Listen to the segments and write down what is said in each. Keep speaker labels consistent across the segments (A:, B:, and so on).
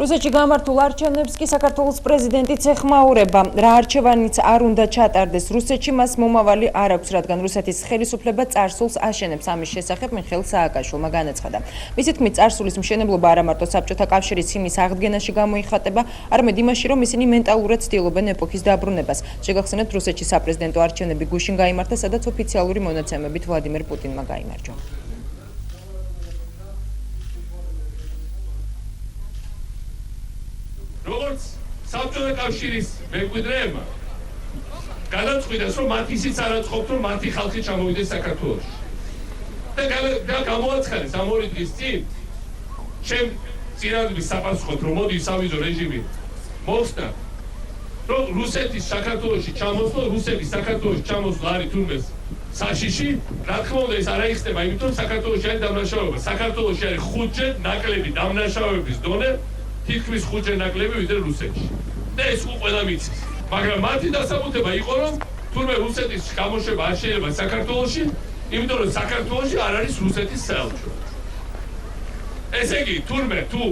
A: რუსეთში გამართულ არჩევნებს კი საქართველოს პრეზიდენტიც ეხმაურება. რა არჩევანიც არ უნდა ჩატარდეს რუსეთში, მას მომავალი არ აქვს, რადგან რუსეთის ხელისუფლება წარსულს აშენებს. ამის შესახებ მიხეილ სააკაშვილმა განაცხადა. მისი თქმით, წარსულის მშენებლობა არა მარტო საბჭოთა კავშირის ჰიმნის აღდგენაში გამოიხატება, არამედ იმაში, რომ ისინი მენტალურად ცდილობენ ეპოქის დაბრუნებას. შეგახსენებთ, რუსეთში საპრეზიდენტო არჩევნები გუშინ გაიმართა, სადაც ოფიციალური მონაცემებით ვლადიმერ პუტინმა გაიმარჯვა.
B: როგორც საბჭოთა კავშირის მემკვიდრეებმა გადაწყვიტეს, რომ მათ ისიც არ აწყობთ, რომ მათი ხალხი ჩამოვიდეს საქართველოში. და გამოაცხადეს ამ ორი დღის წინ ჩემ წინადადის საპასუხოდ, რომ მოდი სავიზო რეჟიმი მოხსნა, რომ რუსეთის საქართველოში ჩამოსვლა, რუსების საქართველოში ჩამოსვლა არის თურმე საშიში, რა თქმა უნდა ეს არ აიხსნება, იმიტომ რომ საქართველოში არის დამნაშავეობა. საქართველოში არის 5-ჯერ ნაკლები დამნაშავეობის დონე, თითქმის 5-ჯერ ნაკლები ვიდრე რუსეთში. და ეს ყველა მიცის. მაგრამ მათი დასაბუთება იყო, რომ თურმე რუსეთის გამოშვება არ შეიძლება საქართველოში, იმიტომ რომ საქართველოში არ არის რუსეთის საელჩო. ესე იგი, თურმე თუ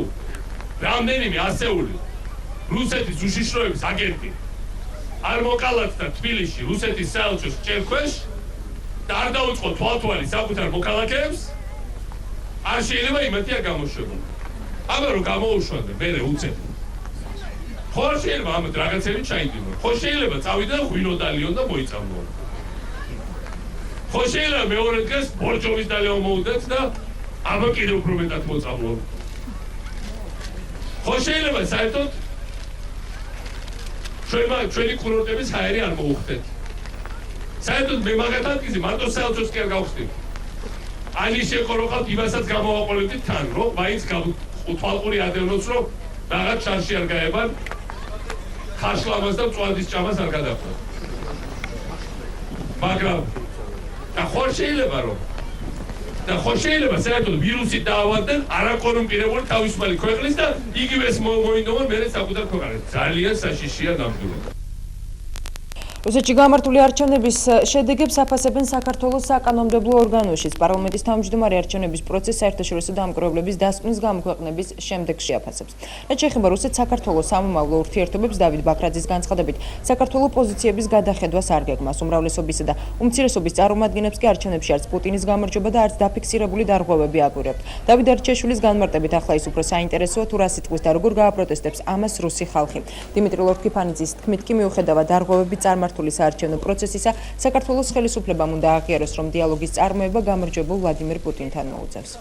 B: რამდენიმე ასეული რუსეთის უშიშროების აგენტი არ მოკალათდა თბილისში რუსეთის საელჩოს ჭერქვეშ და არ დაუწყო თვალთვალი საკუთარ მოქალაქეებს, არ შეიძლება იმათი არ გამოშვება. აბა რომ გამოუშვადნენ, მერე უწევ. ხო არ შეიძლება ამათ რაღაცები ჩაიდინონ. ხო შეიძლება წავიდნენ ღვინო დალიონ და მოიწამლონ. ხო შეიძლება მეორე დღეს ბორჯომის დალიონ მოუდეთ და აბა კიდევ უფრო მეტად მოწამლონ. ხო შეიძლება საერთოდ ჩვენი კურორტების ჰაერი არ მოუხდეთ. საერთოდ მე მაგათ ადგილზე მარტო საელჩოს კი არ გავხსნით. აი შეკო რომ ყავთ იმასაც გამოვაყოლებდით თან, რომ მაინც თვალყური ადევნოს, რომ რაღაც შანსი არ გაებან, ხაშლამას და მწვადის ჭამას არ გადახვდათ. მაგრამ და ხო შეიძლება საერთოდ ვირუსით დაავადდნენ არაკორუმპირებული თავისუფალი ქვეყნის და იგივე ეს მოინდომონ მერე საკუთარ ქვეყანას. ძალიან საშიშია ნამდვილად.
A: რუსეთში გამართული არჩევნების შედეგებს აფასებენ საქართველოს საკანონმდებლო ორგანოშიც. პარლამენტის თავმჯდომარე არჩევნების პროცესს საერთაშორისო დამკვირვებლების დასკვნის გამოქვეყნების შემდეგ შეაფასებს. რაც შეეხება რუსეთ-საქართველოს სამომავლო ურთიერთობებს, დავით ბაქრაძის განცხადებით, საქართველოს პოზიციების გადახედვას არ გეგმავს. უმრავლესობისა და უმცირესობის წარმომადგენლებს კი არჩევნებში არც პუტინის გამარჯვება და არც დაფიქსირებული დარღვევები აგვირებთ. დავით არჩეშვილის განმარტებით, ახლა ის უფრო საინტერესოა, თუ რა სიტყვის და როგორ გააპროტესტებს ამას რუსი ხალხი. დიმიტრი ლორთქიფანიძის თქმით, კი მიუხედავად დარღვევები მართული საარჩევნო პროცესისა, საქართველოს ხელისუფლებამ უნდა აღიაროს, რომ დიალოგის წარმოება გამარჯვებულ ვლადიმერ პუტინთან მოუწევს.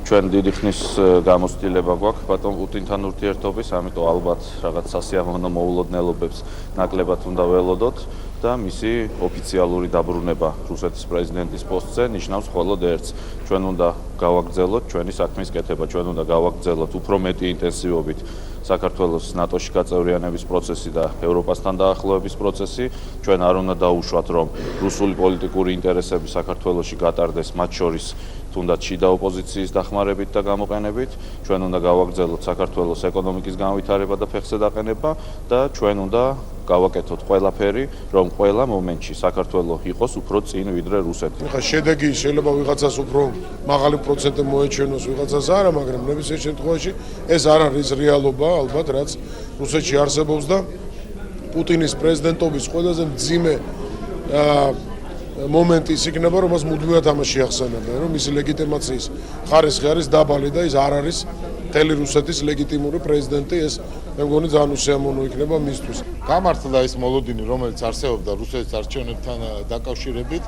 C: ჩვენ დიდი ხნის გამოცდილება გვაქვს ბატონ პუტინთან ურთიერთობის, ამიტომ ალბათ რაღაც სასიამოვნო მოულოდნელობებს ნაკლებად უნდა ველოდოთ და მისი ოფიციალური დაბრუნება რუსეთის პრეზიდენტის პოსტზე ნიშნავს მხოლოდ ერთს. ჩვენ უნდა გავაგრძელოთ ჩვენი საქმის კეთება, ჩვენ უნდა გავაგრძელოთ უფრო მეტი ინტენსივობით საქართველოს ნატოში გაწევრიანების პროცესი და ევროპასთან დაახლოების პროცესი. ჩვენ არ უნდა დაუშვათ, რომ რუსული პოლიტიკური ინტერესები საქართველოში გატარდეს, მათ შორის თუნდაც შიდა ოპოზიციის დახმარებით და გამოყენებით. ჩვენ უნდა გავაგრძელოთ საქართველოს ეკონომიკის განვითარება და ფეხზე დაყენება და ჩვენ უნდა გავაკეთოთ ყველაფერი, რომ ყველა მომენტში საქართველოს იყოს უფრო წინ ვიდრე რუსეთი.
D: ხა შედეგი შეიძლება ვიღაცას უფრო მაღალი პროცენტი მოეჩვენოს, ვიღაცას არა, მაგრამ ნებისმიერ შემთხვევაში ეს არ არის რეალობა, ალბათ, რაც რუსეთში არსებობს და პუტინის პრეზიდენტობის ყველაზე მძიმე მომენტი ის იქნება, რომ მას მუდმივად ამას შეახსენებენ, რომ მისი ლეგიტიმაციის ხარისხი არის დაბალი და ის არ არის მთელი რუსეთის ლეგიტიმური პრეზიდენტი. ეს მე მგონი ძალიან უსიამოვნო იქნება მისთვის.
E: გამართლა ის მოლოდინი, რომელიც არსებობდა რუსეთის არჩევნებთან დაკავშირებით,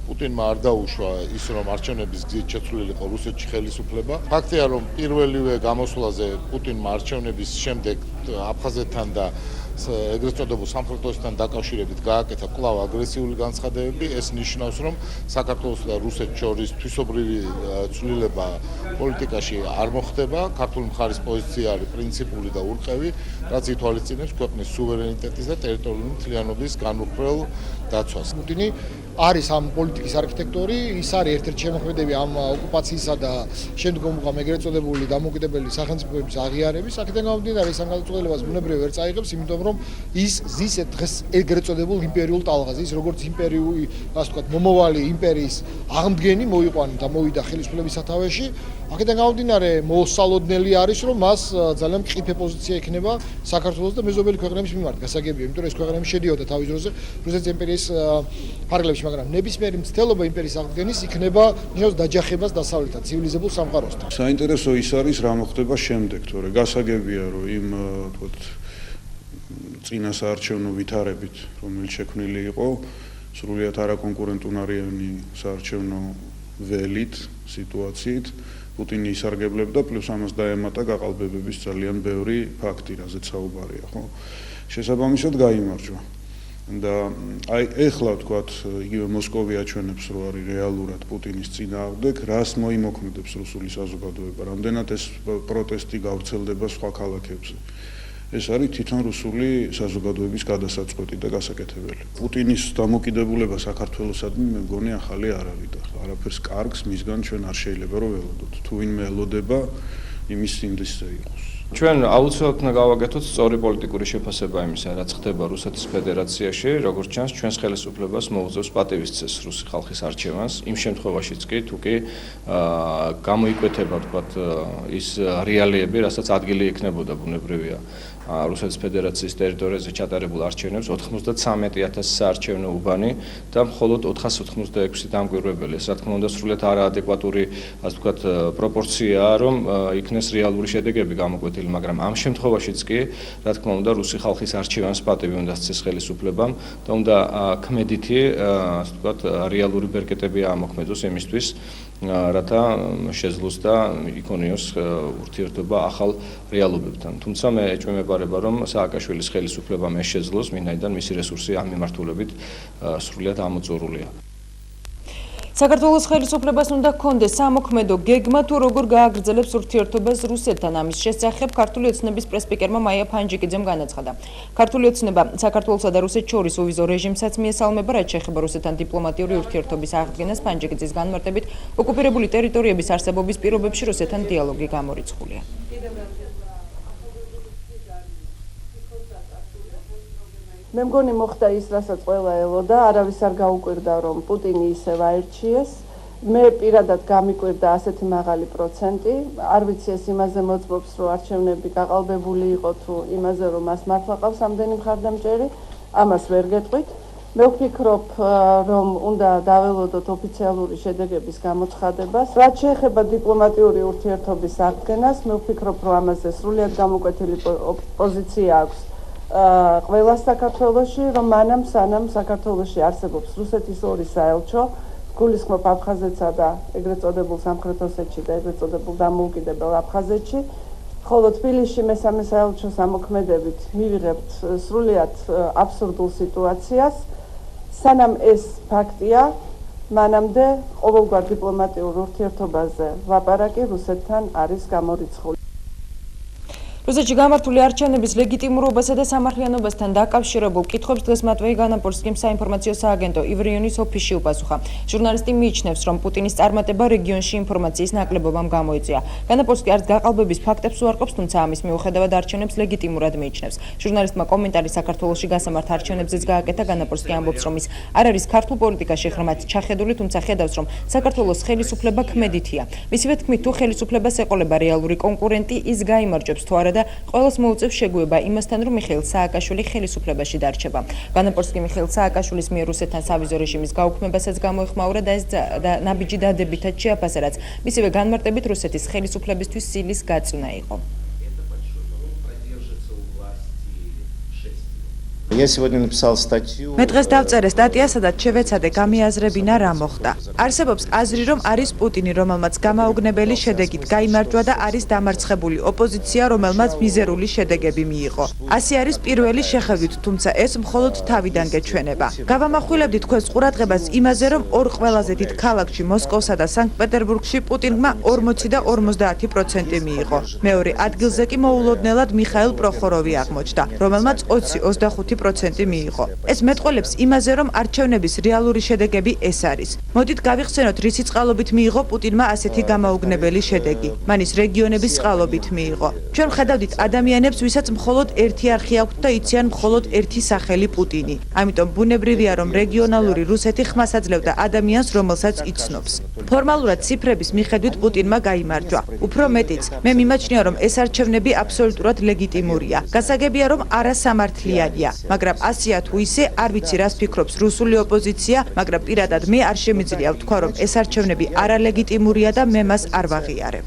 E: პუტინმა არ დაუშვა ის, რომ არჩევნების გზით შეცვლილიყო რუსეთში ხელისუფლება. ფაქტია, რომ პირველივე გამოსვლაზე პუტინმა არჩევნების შემდეგ აფხაზეთთან და ეგრეთ წოდებულ სამხრეთოსთან დაკავშირებით გააკეთა კვლავ აგრესიული განცხადებები. ეს ნიშნავს, რომ საქართველოს და რუსეთს შორის თვისობრივი ცვლილება პოლიტიკაში არ მოხდება. ქართული მხარის პოზიცია არის პრინციპული და ურყევი, რაც ითვალისწინებს ქვეყნის სუვერენიტეტის და ტერიტორიული მთლიანობის განუხრელ დაცვას. პუტინი
F: არის ამ პოლიტიკის არქიტექტორი, ის არის ერთ-ერთი შემოქმედები ამ ოკუპაციისა და შემდგომ ეგრეთ წოდებული დამოუკიდებელი სახელმწიფოების აღიარების. აქედან გამომდინარე, ეს ამ გადაწყვეტილებას ბუნებრივი ვერ წაიღებს, იმიტომ რომ ის ზის დღეს ეგრეთ წოდებულ იმპერიულ ტალღაზე, ის როგორც იმპერიული, ასე ვთქვათ, მომავალი იმპერიის აღმდგენი მოიყვანეთ და მოვიდა ხელისუფლების სათავეში. აქედან გამომდინარე, მოსალოდნელი არის, რომ მას ძალიან მყიფე პოზიცია ექნება საქართველოს და მეზობელი ქვეყნების მიმართ. გასაგებია, იმიტომ რომ ეს ქვეყნები შედიოდა თავის დროზე რუსეთის იმპერიის ფარგლებში, მაგრამ ნებისმიერი მცდელობა იმპერიის აღდგენის იქნება ნიშნავს დაჯახებას დასავლეთთან, ცივილიზებულ სამყაროსთან.
G: საინტერესო ის არის, რა მოხდება შემდეგ, თორე გასაგებია, რომ იმ თქოთ წინა საარჩევნო ვითარებით, რომელიც შექმნილი იყო, სრულიად არაკონკურენტუნარიანი საარჩევნო ველით, სიტუაციით, პუტინი ისარგებლებდა, პლუს ამას დაემატა გაყალბებების ძალიან ბევრი ფაქტი, რაზეც საუბარია, ხო? შესაბამისად გაიმარჯვა. და აი ეხლა ვთქვათ, იგივე მოსკოვი აჩვენებს, რომ არის რეალურად პუტინის წინააღმდეგ, რას მოიმოქმედებს რუსული საზოგადოება, რამდენად ეს პროტესტი გავრცელდება სხვა ქალაქებზე. ეს არის თვითონ რუსული საზოგადოების გადასაწყვეტი და გასაკეთებელი. პუტინის დამოკიდებულება საქართველოსადმი მე მგონი ახალი არ არის და არაფერს კარგს მისგან ჩვენ არ შეიძლება რომ ველოდოთ. თუ ვინმე ელოდება, იმის სინდისზე იყოს.
H: ჩვენ აუცილებლად უნდა გავაკეთოთ სწორი პოლიტიკური შეფასება იმისა, რაც ხდება რუსეთის ფედერაციაში, როგორც ჩანს, ჩვენს ხელისუფლებას მოუწევს პატივისცეს რუსი ხალხის არჩევანს, იმ შემთხვევაშიც კი, თუ კი გამოიკვეთება, ვთქვათ, ის რეალიები, რასაც ადგილი ექნებოდა ბუნებრივია. რუსეთის ფედერაციის ტერიტორიაზე ჩატარებულ არჩევნებს 93,000 საარჩევნო უბანი და მხოლოდ 486 დამკვირვებელი. ეს რა თქმა უნდა სრულიად არაადეკვატური, ასე ვთქვათ, პროპორციაა, რომ იქნეს რეალური შედეგები გამოკვეთილი, მაგრამ ამ შემთხვევაშიც კი, რა თქმა უნდა, რუსი ხალხის არჩევანს პატივი უნდა სცეს ხელისუფლებამ და უნდა ქმედითი, ასე ვთქვათ, რეალური ბერკეტები ამოქმედოს იმისთვის, რათა შეძლოს და იქონიოს ურთიერთობა ახალ რეალობებთან. თუმცა მე ეჭვმებარება, რომ სააკაშვილის ხელისუფლებამ ეს შეძლოს, ვინაიდან მისი რესურსი ამ მიმართულებით სრულიად ამოწურულია.
A: საქართველოს ხელისუფლებას უნდა ჰქონდეს სამოქმედო გეგმა თუ როგორ გააგრძელებს ურთიერთობას რუსეთთან. ამის შესახებ ქართული ოცნების პრესპიკერმა მაია ფანჯიკიძემ განაცხადა. ქართული ოცნება საქართველოსა და რუსეთს შორის უვიზო რეჟიმსაც მიესალმება, რაც შეეხება რუსეთთან დიპლომატიური ურთიერთობის აღდგენას. ფანჯიკიძის განმარტებით, ოკუპირებული ტერიტორიების არსებობის პირობებში რუსეთთან დიალოგი გამორიცხულია.
I: მე მგონი მოხდა ის, რასაც ყველა ელოდა, არავის არ გაუკვირდა, რომ პუტინი ისევ აირჩიეს. მე პირადად გამიკვირდა ასეთი მაღალი პროცენტი. არ ვიცი ეს იმაზე მოწმობს, რომ არჩევნები გაყალბებული იყო თუ იმაზე, რომ მას მართლა ყავს ამდენი მხარდამჭერი, ამას ვერ გეტყვით. მე ვფიქრობ, რომ უნდა დაველოდოთ ოფიციალური შედეგების გამოცხადებას. რაც შეეხება დიპლომატიური ურთიერთობის აღდგენას, მე ვფიქრობ, რომ ამაზე სრულიად გამოკვეთილი პოზიცია აქვს ყველა საქართველოში, რომ მანამ სანამ საქართველოში არსებობს რუსეთის ორი საელჩო, გულისხმობ აფხაზეთსა და ეგრეთ წოდებულ სამხრეთ ოსეთში და ეგრეთ წოდებულ დამოუკიდებელ აფხაზეთში, ხოლო თბილისში მესამე საელჩოს ამოქმედებით მივიღებთ სრულიად აბსურდულ სიტუაციას. სანამ ეს ფაქტია, მანამდე ყოველგვარ დიპლომატიურ ურთიერთობაზე ლაპარაკი რუსეთთან არის გამორიცხული.
A: რუსეთში გამართული არჩევნების ლეგიტიმურობასა და სამართლიანობასთან დაკავშირებულ კითხვებს დღეს მატვეი განაპოლსკიმ საინფორმაციო სააგენტო ივრიონის ოფისში უპასუხა. ჟურნალისტი მიიჩნევს, რომ პუტინის წარმატება რეგიონში ინფორმაციის ნაკლებობამ გამოიწვია. განაპოლსკი არც გაყალბების ფაქტებს უარყოფს, თუმცა ამის მიუხედავად არჩევნებს ლეგიტიმურად მიიჩნევს. ჟურნალისტმა კომენტარი საქართველოში გასამართ არჩევნებზეც გააკეთა. განაპოლსკი ამბობს, რომ ის არ არის ქართულ პოლიტიკაში ღრმად ჩახედული, თუმცა ხედავს, რომ საქართველოს ხელისუფლება ქმედითია. მისივე თქმით, თუ ხელისუფლებას ეყოლება რეალური კონკურენტი, ის გაიმარჯვებს თუ არა და ყველას მოუწევს შეგუება იმასთან, რომ მიხეილ სააკაშვილი ხელისუფლებაში დარჩება. განაპოლსკი მიხეილ სააკაშვილის მიერ რუსეთთან სავიზო რეჟიმის გაუქმებასაც გამოეხმაურა და ეს ნაბიჯი დადებითად შეაფასა, რაც მისივე განმარტებით რუსეთის ხელისუფლებისთვის სილის გაწვნა იყო.
J: მე დღეს დავწერე სტატია, სადაც შევეცადე გამიაზრებინა რა მოხდა. არსებობს აზრი, რომ არის პუტინი, რომელმაც გამაოგნებელი შედეგით გაიმარჯვა და არის დამარცხებული ოპოზიცია, რომელმაც მიზერული შედეგები მიიღო. ასე არის პირველი შეხედვით, თუმცა ეს მხოლოდ თავიდან გეჩვენება. გავამახვილებდი თქვენს ყურადღებას იმაზე, რომ ორ ყველაზე დიდ ქალაქში, მოსკოვსა და სანქტ-პეტერბურგში პუტინმა 40 და 50% მიიღო. მეორე ადგილზე კი მოულოდნელად მიხაილ პროხოროვი აღმოჩნდა, რომელმაც 20-25% 20% მიიღო. ეს მეტყველებს იმაზე, რომ არჩევნების რეალური შედეგები ეს არის. მოდით გავიხსენოთ, რისი წყალობით მიიღო პუტინმა ასეთი გამაუგნებელი შედეგი. მან ის რეგიონების წყალობით მიიღო. ჩვენ ხედავდით ადამიანებს, ვისაც მხოლოდ ერთი არხი აქვთ და იციან მხოლოდ ერთი სახელი პუტინი. ამიტომ ბუნებრივია, რომ რეგიონალური რუსეთი ხმას აძლევდა ადამიანს, რომელსაც იცნობს. ფორმალურად ციფრების მიხედვით პუტინმა გაიმარჯვა. უფრო მეტიც, მე მიმაჩნია, რომ ეს არჩევნები აბსოლუტურად ლეგიტიმურია. გასაგებია, რომ არასამართლიანია, მაგრამ ასია თუ ისე, არ ვიცი რას ფიქრობს რუსული ოპოზიცია, მაგრამ პირადად მე არ შემიძლია ვთქვა, რომ ეს არჩევნები არალეგიტიმურია და მე მას არ ვაღიარებ.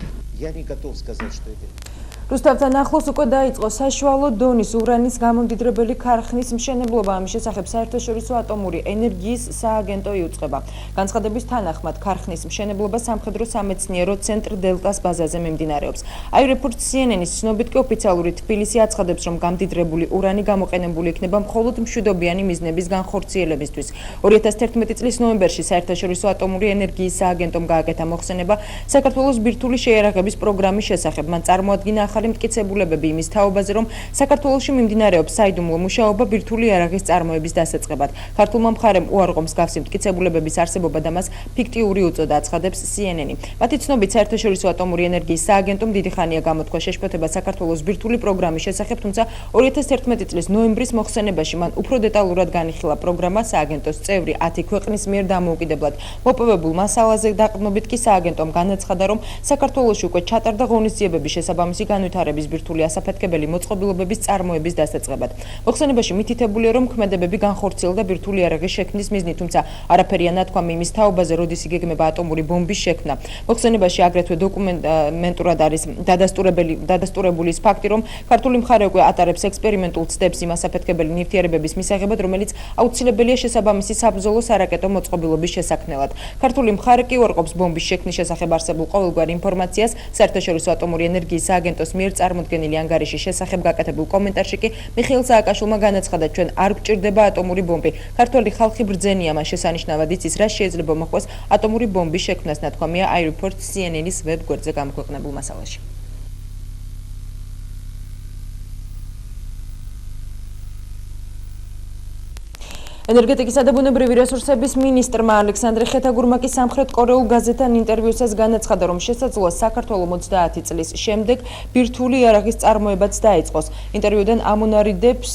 A: რუსთავთან ახლოს უკვე დაიწყო საშუალო დონის ურანის გამომდიდრებელი ქარხნის მშენებლობა. ამის შესახებ საერთაშორისო ატომური ენერგიის სააგენტო იუწყება. განცხადების თანახმად ქარხნის მშენებლობა სამხედრო სამეცნიერო ცენტრ დელტას ბაზაზე მიმდინარეობს. აიროპორტ CNN-ის ცნობით კი ოფიციალური თბილისი აცხადებს, რომ გამდიდრებული ურანი გამოყენებული იქნება მხოლოდ მშვიდობიანი მიზნების განხორციელებისთვის. 2011 წლის ნოემბერში საერთაშორისო ატომური ენერგიის სააგენტომ გააკეთა მოხსენება საქართველოს ბირთვული შეიარაღების პროგრამის შესახებ. მან წარმოადგინა ახალი მტკიცებულებები იმის თაობაზე, რომ საქართველოში მიმდინარეობს საიდუმლო მუშაობა ბირთვული იარაღის წარმოების დასაწყებად. ქართულმა მხარემ უარყო მსგავსი მტკიცებულებების არსებობა და მას ფიქტიური უწოდა, აცხადებს CNN-ი. მათი ცნობით საერთაშორისო ატომური ენერგიის სააგენტომ დიდი ხანია გამოთქვა შეშფოთება საქართველოს ბირთვული პროგრამის შესახებ, თუმცა 2011 წლის ნოემბრის მოხსენებაში მან უფრო დეტალურად განიხილა პროგრამა. სააგენტოს წევრი 10 ქვეყნის მიერ დამოუკიდებლად მოპოვებულ მასალაზე დაყრდნობით კი სააგენტომ განაცხადა, რომ საქართველოში უკვე ჩატარდა ღონისძიებების შესაბამისი განვითარების ბირთვული ასაფეთქებელი მოწყობილობების წარმოების დასაწყებად. მოხსენებაში მითითებულია, რომ ქმედებები განხორციელდა ბირთვული იარაღის შექმნის მიზნით, თუმცა არაფერია ნათქვამი იმის თაობაზე, როდის იგეგმება ატომური ბომბის შექმნა. მოხსენებაში აგრეთვე დოკუმენტურად არის დადასტურებული ის ფაქტი, რომ ქართული მხარე უკვე ატარებს ექსპერიმენტულ ცდებს იმ ასაფეთქებელი ნივთიერებების მისაღებად, რომელიც აუცილებელია შესაბამისი საბრძოლო სარაკეტო მოწყობილობის შესაქმნელად. ქართული მხარე კი უარყოფს ბომბის შექმნის შესახებ არსებულ ყოველგვარ ინფორმაციას. საერთაშორისო ატომური ენერგიის სააგენტოს მიერ წარმოდგენილი ანგარიშის შესახებ გაკეთებულ კომენტარში კი მიხეილ სააკაშვილმა განაცხადა, ჩვენ არ გვჭირდება ატომური ბომბი. ქართველი ხალხი ბრძენია, მას შესანიშნავად იცის, რა შეიძლება მოხდეს ატომური ბომბის შექმნას, ნათქვამია აიროპორტ CNN-ის ვებგვერდზე გამოქვეყნებულ მასალაში. ენერგეტიკისა და ბუნებრივი რესურსების მინისტრმა ალექსანდრე ხეთაგურმა კი სამხრეთ კორეულ გაზეთთან ინტერვიუსას განაცხადა, რომ შესაძლოა საქართველო 30 წლის შემდეგ ბირთვული იარაღის წარმოებაც დაიწყოს. ინტერვიუდან ამონარიდებს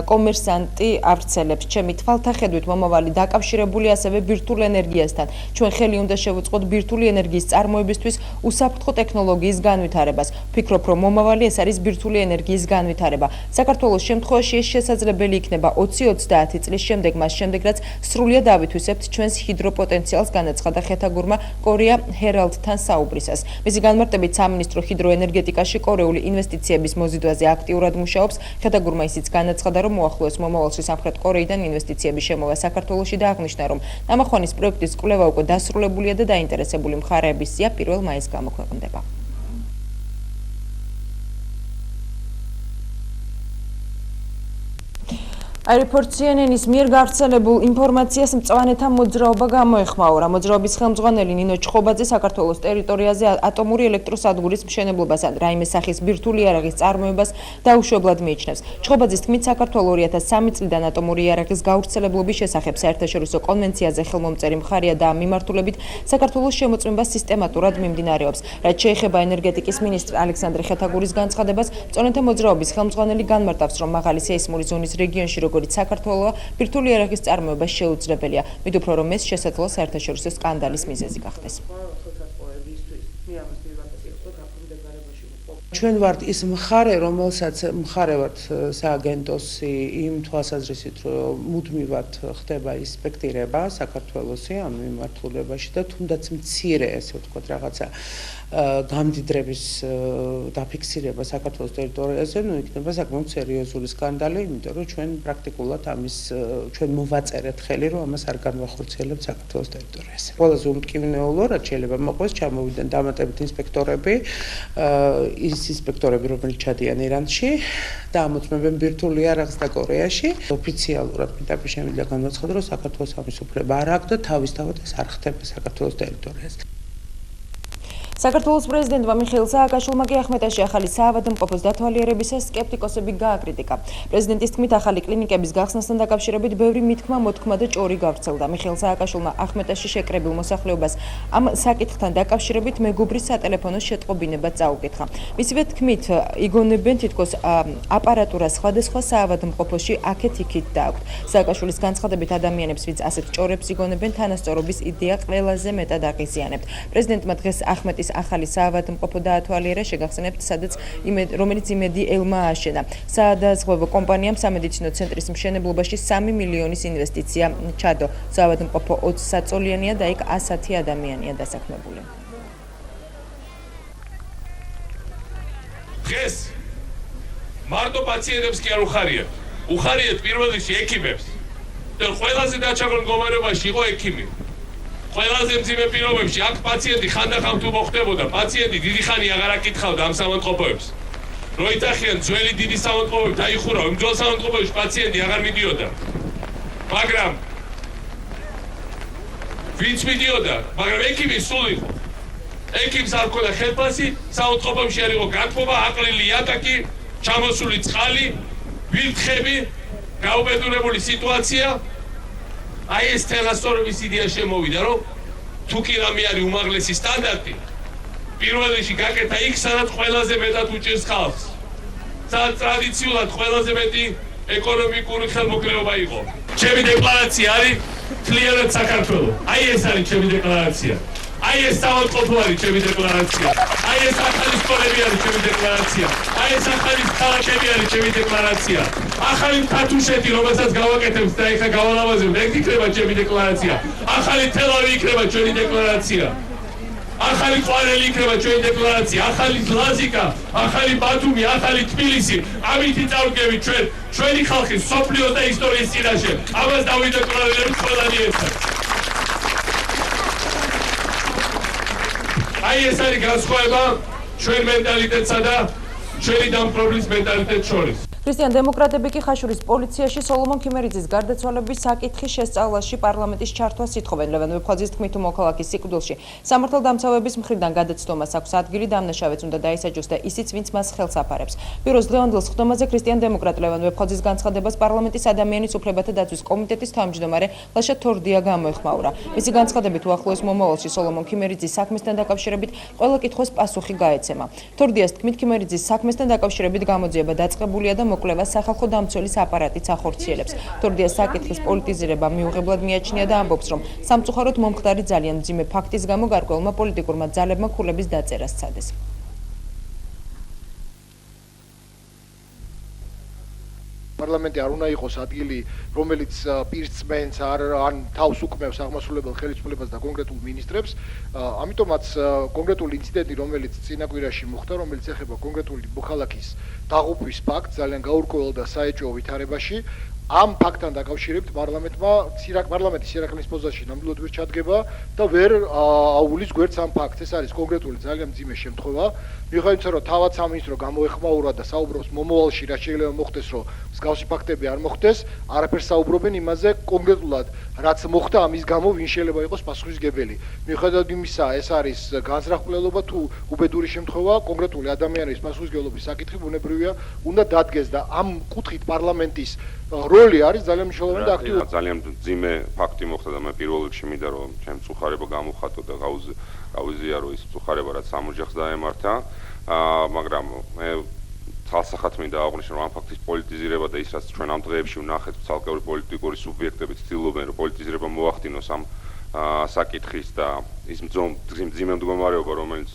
A: კომერსანტი ავრცელებს. ჩემი თვალთახედვით მომავალი დაკავშირებული ასევე ბირთვულ ენერგიასთან. ჩვენ ხელი უნდა შევუწყოთ ბირთვული ენერგიის წარმოებისთვის უსაფრთხო ტექნოლოგიის განვითარებას. ვფიქრობ, რომ მომავალი ეს არის ბირთვული ენერგიის განვითარება. საქართველოს შემთხვევაში ეს შესაძლებელი იქნება 20-30 წლის შემდეგ. მას შემდეგ, რაც სრულიად ავითვისებთ ჩვენს ჰიდროპოტენციალს, განაცხადა ხეთაგურმა კორეა ჰერალდთან საუბრისას. მისი განმარტებით, სამინისტრო ჰიდროენერგეტიკაში კორეული ინვესტიციების მოზიდვაზე აქტიურად მუშაობს. ხეთაგურმა ისიც განაცხადა, რომ მოახლოეს მომავალში სამხრეთ კორეიდან ინვესტიციების შემოვა საქართველოში და აღნიშნა, რომ ნამახვანის პროექტის კვლევა უკვე დასრულებულია და დაინტერესებული მხარეების სია 1 მაისს გამოქვეყნდება. აიროპორტ CNN-ის მიერ გავრცელებულ ინფორმაციას მწვანეთა მოძრაობა გამოეხმაურა. მოძრაობის ხელმძღვანელი ნინო ჩხობაძე საქართველოს ტერიტორიაზე ატომური ელექტროსადგურის მშენებლობას ან რაიმე სახის ბირთვული იარაღის წარმოებას დაუშვებლად მიიჩნევს. ჩხობაძის თქმით, საქართველო 2003 წლიდან ატომური იარაღის გავრცელებლობის შესახებ საერთაშორისო კონვენციაზე ხელმომწერი მხარეა და ამ მიმართულებით საქართველოს შემოწმება სისტემატურად მიმდინარეობს. რაც შეეხება ენერგეტიკის მინისტრ ალექსანდრე ხეთაგურის განცხადებას, მწვანეთა მოძრაობის ხელმძღვანელი განმარტავს, რომ მაღალი სეისმური ზონის რეგიონში როგორც საქართველოა ბირთვული იარაღის წარმოება შეუძლებელია. მით უფრო რომ ეს შესაძლოა საერთაშორისო სკანდალის მიზეზი გახდეს.
K: ჩვენ ვართ ის მხარე, რომელსაც მხარე ვართ სააგენტოს იმ თვალსაზრისით, რომ მუდმივად ხდება ინსპექტირება საქართველოსი ამ მიმართულებაში და თუნდაც მცირე, ესე ვთქვათ, რაღაცა გამდიდრების დაფიქსირება საქართველოს ტერიტორიაზე, იქნება საკმაოდ სერიოზული სკანდალი, იმიტომ რომ ჩვენ პრაქტიკულად ჩვენ მოვაწერეთ ხელი, რომ ამას არ განვახორციელებთ საქართველოს ტერიტორიაზე. ყველაზე უმტკივნეულო, რაც შეიძლება მოყვეს, ჩამოვიდნენ დამატებით ინსპექტორები, ის ინსპექტორები, რომლებიც ჩადიან ირანში და ამოწმებენ ბირთვული იარაღს და კორეაში. ოფიციალურად პირდაპირ შემიძლია განაცხადო, რომ საქართველოს ამის უფლება არ აქვს და თავისთავად ეს არ ხდება საქართველოს ტერიტორიაზე.
A: საქართველოს პრეზიდენტმა მიხეილ სააკაშვილმა კი ახმეტაში ახალი საავადმყოფოს დათვალიერებისას სკეპტიკოსები გააკრიტიკა. პრეზიდენტის თქმით, ახალი კლინიკების გახსნასთან დაკავშირებით ბევრი მითქმა-მოთქმა და ჭორი გავრცელდა. მიხეილ სააკაშვილმა ახმეტაში შეკრებილ მოსახლეობას ამ საკითხთან დაკავშირებით მეგობრის სატელეფონო შეტყობინებაც წაუკითხა. მისივე თქმით, იგონებენ თითქოს აპარატურა სხვადასხვა საავადმყოფოში აქეთ-იქით დააქვთ. სააკაშვილის განცხადებით, ადამიანებს, ვინც ასეთ ჭორებს იგონებენ, თანასწორობის იდეა ყველაზე მეტად აღიზიანებთ. პრეზიდენტმა დღეს ახმეტის ახალი საავადმყოფო დაათვალიერა, შეგახსენებთ, რომელიც იმედი ელმა აშენა. საადაზღვევო კომპანიამ სამედიცინო ცენტრის მშენებლობაში 3 მილიონის ინვესტიცია ჩადო. საავადმყოფო 20 საწოლიანია და იქ 110 ადამიანია დასაქმებული.
B: დღეს მარტო პაციენტებს კი არ უხარიათ. უხარიათ პირველ რიგში ექიმებს. და ყველაზე დაჩაგრულ მდგომარეობაში იყო ექიმი. ყველაზე მძიმე პირობებში აქ პაციენტი ხანდახან თუ მოხდებოდა, პაციენტი დიდი ხანი აღარ აკითხავდა ამ სამონტყოფოებს. რო იტახიან ძველი დიდი სამონტყოფოები დაიხურა, იმ ძველ სამონტყოფოებში პაციენტი აღარ მიდიოდა. მაგრამ ვინც მიდიოდა, მაგრამ ექიმი სულ იყო. ექიმს არ ჰქონდა ხელფასი, სამონტყოფოებში არ იყო გათბობა, აყრილი იატაკი, ჩამოსული წყალი, ვირთხები, გაუბედურებული სიტუაცია. აი ეს თანასწორობის იდეა შემოვიდა, რომ თუ კი რამე არის უმაღლესი სტანდარტი, პირველ რიგში გაკეთა იქ, სადაც ყველაზე მეტად უჭირს ხალხს. სადაც ტრადიციულად ყველაზე მეტი ეკონომიკური ხელმოკლეობა იყო. ჩემი დეკლარაცია არის მთლიანად საქართველო. აი ეს არის ჩემი დეკლარაცია. აი ეს საავადმყოფო არის ჩემი დეკლარაცია. აი ეს ახალი სკოლები არის ჩემი დეკლარაცია. აი ეს ახალი ქალაქები არის ჩემი დეკლარაცია. ახალი თათუშეთი, რომელსაც გავაკეთებთ და ეხლა გავალავაზებთ, ეგ იქნება ჩემი დეკლარაცია. ახალი თელავი იქნება ჩვენი დეკლარაცია. ახალი ყვარელი იქნება ჩვენი დეკლარაცია. ახალი ლაზიკა, ახალი ბათუმი, ახალი თბილისი. ამით წავდგებით ჩვენ, ჩვენი ხალხის სოფლიოს და ისტორიის წინაშე. ამას დავიდეკლარირებთ ყველანი ერთად. აი ეს არის განსხვავება ჩვენ მენტალიტეტსა და ჩვენი დამპყრობლის მენტალიტეტს შორის.
A: ქრისტიან დემოკრატები კი ხაშურის პოლიციაში სოლომონ ქიმერიძის გარდაცვალების საკითხის შესწავლაში პარლამენტის ჩართვას ითხოვენ. ლევან ვეფხვაძის თქმით, მოქალაქის სიკვდილში სამართალდამცავების მხრიდან გადაცდომას აქვს ადგილი, დამნაშავეც უნდა დაისაჯოს და ისიც, ვინც მას ხელს აფარებს. ბიუროს დღევანდელ სხდომაზე ქრისტიან დემოკრატ ლევან ვეფხვაძის განცხადებას პარლამენტის ადამიანის უფლებათა დაცვის კომიტეტის თავმჯდომარე ლაშა თორდია გამოეხმაურა. მისი განცხადებით, უახლოეს მომავალში სოლომონ ქიმერიძის საქმესთან დაკავშირებით ყველა კითხვას პასუხი გაეცემა. თორდიას თქმით, ქიმერიძის საქმესთან დაკავშირებით გამოძიება დაწყებულია და მოკლევას სახალხო დამცველის აპარატიც ახორციელებს. თორდიას საკითხის პოლიტიზირება მიუღებლად მიაჩნია და ამბობს, რომ სამწუხაროდ მომხდარი ძალიან მძიმე ფაქტის გამო გარკვეულმა პოლიტიკურმა ძალებმა ქულების დაწერა სცადეს.
F: პარლამენტი არ უნდა იყოს ადგილი, რომელიც პირს წმენს ან თავს უკმევს აღმასრულებელ ხელისუფლებას და კონკრეტულ მინისტრებს. ამიტომაც კონკრეტული ინციდენტი, რომელიც წინა კვირაში მოხდა, რომელიც ეხება კონკრეტული მოქალაქის დაღუპვის ფაქტს, ძალიან გაურკვეველ და საეჭვო ვითარებაში, ამ ფაქტთან დაკავშირებით პარლამენტის სიარაკლის პოზაში ნამდვილად ვერ ჩადგება და ვერ აუვლის გვერდს ამ ფაქტს. ეს არის კონკრეტული ძალიან მძიმე შემთხვევა. მიუხედავად იმისა, რომ თავად სამინისტრო გამოეხმაურა და საუბრობს მომავალში რა შეიძლება მოხდეს, რომ მსგავსი ფაქტები არ მოხდეს, არაფერს საუბრობენ იმაზე კონკრეტულად, რაც მოხდა, ამის გამო ვინ შეიძლება იყოს პასუხისმგებელი. მიუხედავად იმისა, ეს არის განზრახულობა თუ უბედური შემთხვევა, კონკრეტული ადამიანის პასუხისმგებლობის საკითხი ბუნებრივია უნდა დადგეს და ამ კუთხით პარლამენტის როლი არის ძალიან მნიშვნელოვანი და აქტიური.
L: ძალიან მძიმე ფაქტი მოხდა და მე პირველ რიგში მინდა რომ ჩემ მწუხარება გამოვხატო და გავიზიარო ის მწუხარება, რაც სამოჯახს დაემართა, მაგრამ მე თვალსახად მინდა აღვნიშნო, რომ ამ ფაქტის პოლიტიზირება და ის, რაც ჩვენ ამ დღეებში ვნახეთ, ცალკეული პოლიტიკური სუბიექტები ცდილობენ, რომ პოლიტიზირება მოახდინოს ამ საკითხის და ის მძიმე მდგომარეობა, რომელიც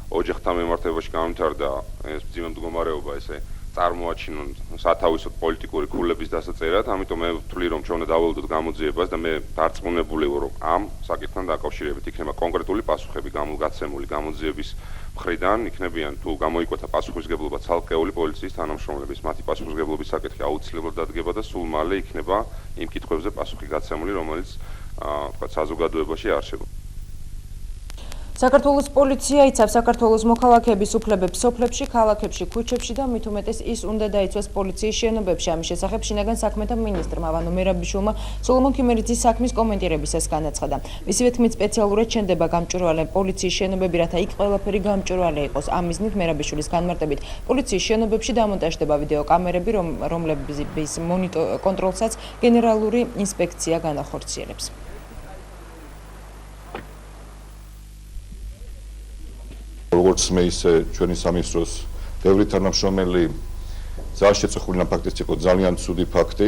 L: ოჯახთან მიმართებაში გამვითარდა, ეს მძიმე მდგომარეობა ესე წარმოაჩინონ სათავისოდ პოლიტიკური ქულების დასაწერად, ამიტომ მე ვთვლი, რომ ჩვენ უნდა დავალოდოთ გამოძიებას და მე დარწმუნებული ვარ, რომ ამ საკითხთან დაკავშირებით იქნება კონკრეტული პასუხები გამოგაცემული გამოძიების მხრიდან, იქნებიან თუ გამოიკვეთა პასუხისმგებლობა ცალკეული პოლიციის თანამშრომლების, მათი პასუხისმგებლობის საკითხი აუცილებლად დადგება და სულ მალე იქნება იმ კითხვებზე პასუხი გაცემული, რომელიც თქვა საზოგადოებაში არსებობს.
A: საქართველოს პოლიცია იცავს საქართველოს მოქალაქეების უფლებებს სოფლებში, ქალაქებში, ქუჩებში და მით უმეტეს ის უნდა დაიცვას პოლიციის შენობებში. ამის შესახებ შინაგან საქმეთა მინისტრმა ვანო მერაბიშვილმა სოლომონ ქიმერიძის საქმის კომენტირებისას განაცხადა. მისივე თქმით, სპეციალურად შენდება გამჭვირვალე პოლიციის შენობები, რათა იქ ყველაფერი გამჭვირვალე იყოს. ამ მიზნით მერაბიშვილის განმარტებით პოლიციის შენობებში დამონტაჟდება ვიდეო კამერები, რომლების კონტროლსაც გენერალური ინსპექცია განახორციელებს.
M: როგორც მე ისე ჩვენი სამინისტროს ბევრი თანამშრომელი ძალიან შეწყვეტილი ფაქტიც იყო ძალიან ცუდი ფაქტი.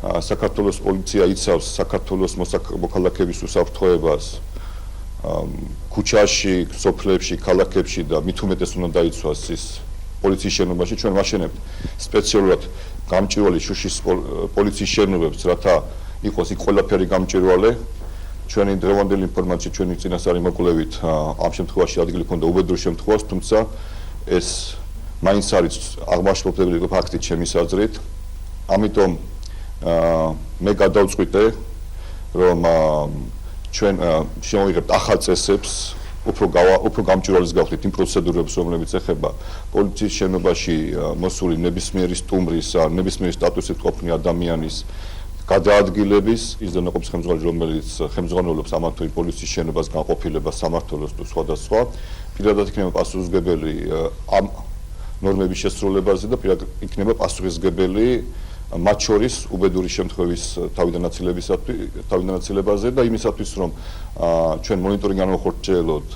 M: საქართველოს პოლიცია იცავს საქართველოს მოქალაქეების უსაფრთხოებას ქუჩაში, სოფლებში, ქალაქებში და მით უმეტეს უნდა დაიცვას ის პოლიციის შენობაში. ჩვენ ვაშენებთ სპეციალურად გამჭვირვალე შუშის პოლიციის შენობებს, რათა იყოს იქ ყველაფერი გამჭვირვალე. ჩვენი დღევანდელი ინფორმაცია ჩვენი წინასწარი მოკვლევით ამ შემთხვევაში ადგილი ჰქონდა უბედურ შემთხვევას, თუმცა ეს მაინც არის აღმაშფოთებელი ფაქტი ჩემის აზრით. ამიტომ მე გადავწყვიტე, რომ ჩვენ შევიღებთ ახალ წესებს, უფრო გამჭვირვალეს გავხდით იმ პროცედურებს, რომლებიც ეხება პოლიციის შენობაში მოსული ნებისმიერი სტუმრის, ნებისმიერი სტატუსით ყოფილი ადამიანის გადაადგილების ის დანაყოფის ხელმძღვანელი, რომელიც ხელმძღვანელობს ამათ თუ პოლიციის შენობას განყოფილებას სამმართველოს თუ სხვადასხვა, პირადად იქნება პასუხისმგებელი ამ ნორმების შესრულებაზე და პირადად იქნება პასუხისმგებელი მათ შორის უბედური შემთხვევის თავიდანაცილებაზე და იმისათვის, რომ ჩვენ მონიტორინგი განვახორციელოთ,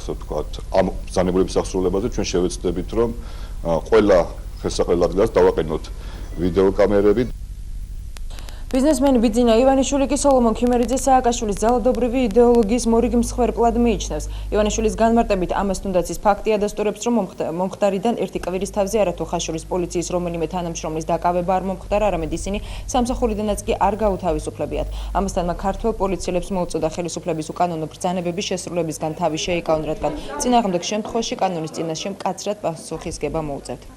M: ასე ვთქვათ, ამ ბრძანებულების აღსრულებაზე, ჩვენ შევეცდებით, რომ ყველა ხელსაყრელ ადგილას დავაყენოთ ვიდეო კამერები.
A: ბიზნესმენი ბიძინა ივანიშვილი კი სოლომონ ქიმერიძის სააკაშვილის ძალადობრივი იდეოლოგიის მორიგ მსხვერპლად მიიჩნევს. ივანიშვილის განმარტებით ამას თუნდაც ის ფაქტი ადასტურებს, რომ მომხდარიდან ერთი კვირის თავზე არათუ ხაშურის პოლიციის რომელიმე თანამშრომლის დაკავება არ მომხდარა, არამედ ისინი სამსახურიდანაც კი არ გაუთავისუფლებიათ. ამასთან მათ ქართველ პოლიციელებს მოუწოდა ხელისუფლების უკანონო ბრძანებების შესრულებისგან თავი შეიკავონ, რადგან წინააღმდეგ შემთხვევაში კანონის წინაშე მკაცრად პასუხისგება მოუწევთ.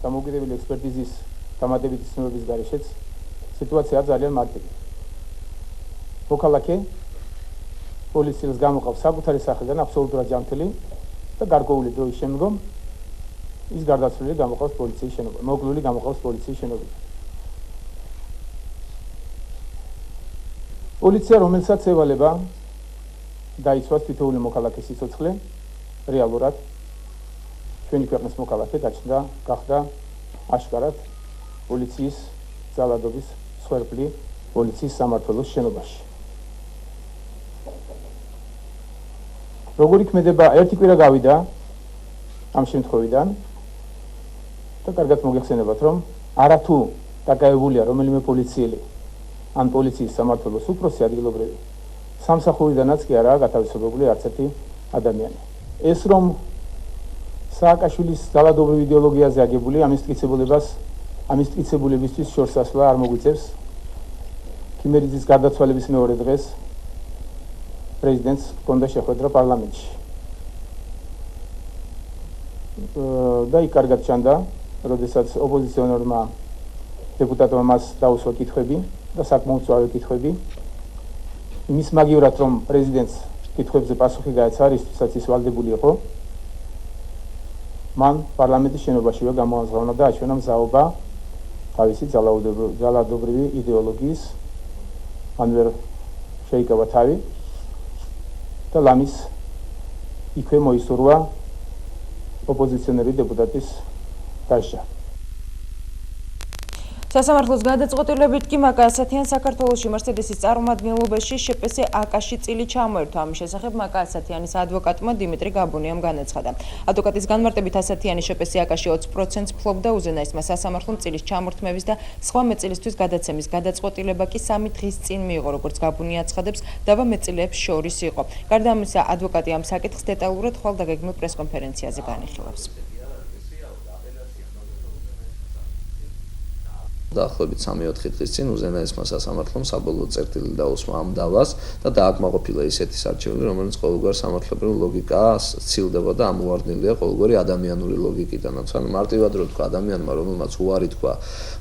N: დამოუკიდებელი ექსპერტიზის დამატებითი ცნობების გარეშეც სიტუაცია ძალიან მარტივია. მოქალაქე პოლიციელს გამოყავს საკუთარი სახელიდან აბსოლუტურად ჯანმრთელი და გარკვეული დროის შემდგომ ის გარდაცვლილი გამოყავს პოლიციის შენობა, მოკლული გამოყავს პოლიციის შენობა. პოლიცია, რომელსაც ევალება დაიცვას თითოეული მოქალაქის სიცოცხლე, რეალურად ჩვენი ქვეყნის მოქალაქე გაჩნდა, გახდა აშკარად პოლიციის ძალადობის მსხვერპლი პოლიციის სამმართველოს შენობაში. როგორი ქმედება ერთი კვირა გავიდა ამ შემთხვევიდან და კარგად მოგეხსენებათ, რომ არათუ დაკავებულია რომელიმე პოლიციელი ან პოლიციის სამმართველოს უფროსი ადგილობრივი სამსახურიდანაც კი არაა გათავისუფლებული არც ერთი ადამიანი. ეს რომ სააკაშვილის ძალადობრივ იდეოლოგიაზე აგებული ამის მტკიცებულებისთვის შორს ასვლა არ მოგვიწევს. ქიმერიძის გარდაცვალების მეორე დღეს პრეზიდენტს ჰქონდა შეხვედრა პარლამენტში. და იქ კარგად ჩანდა, როდესაც ოპოზიციონერმა დეპუტატმა მას დაუსვა კითხვები და საკმაოდ კითხვები. იმის მაგივრად, რომ პრეზიდენტს კითხვებზე პასუხი გაეცა, რისთვისაც ის ვალდებული იყო, მან პარლამენტის შენობაშივე გამოაზროვნა და აჩვენა მზაობა თავისი ძალადობრივი იდეოლოგიის, მან ვერ შეიკავა თავი და ლამის იქვე მოისურვა ოპოზიციონერი დეპუტატის დასჯა.
A: სასამართლოს გადაწყვეტილებით კი მაკა ასათიან საქართველოში მერსედესის წარმომადგენლობაში შპს აკაში წილი ჩამოერთვა. ამის შესახებ მაკა ასათიანის ადვოკატმა დიმიტრი გაბუნიამ განაცხადა. ადვოკატის განმარტებით ასათიანი შპს აკაში 20% ფლობდა უზენაესმა სასამართლომ წილის ჩამორთმევის და სხვა მეტწილისთვის გადაცემის გადაწყვეტილება კი 3 დღის წინ მიიღო, როგორც გაბუნია აცხადებს, დავა მეტწილეებს შორის იყო. გარდა ამისა, ადვოკატი ამ საკითხს დეტალურად ხვალ დაგეგმილ პრესკონფერენციაზე განიხილავს.
O: დაახლოებით 3-4 დღის წინ უზენაესმა სასამართლომ საბოლოო წერტილი დაუსმა ამ დალას და დააკმაყოფილა ისეთი არჩევნები, რომელიც ყოველგვარ სამართლებრივ ლოგიკას სცილდება და ამოვარდნილია ყოველგვარი ადამიანური ლოგიკიდანაც. ანუ მარტივად რო თქვა ადამიანმა, რომელმაც უარი თქვა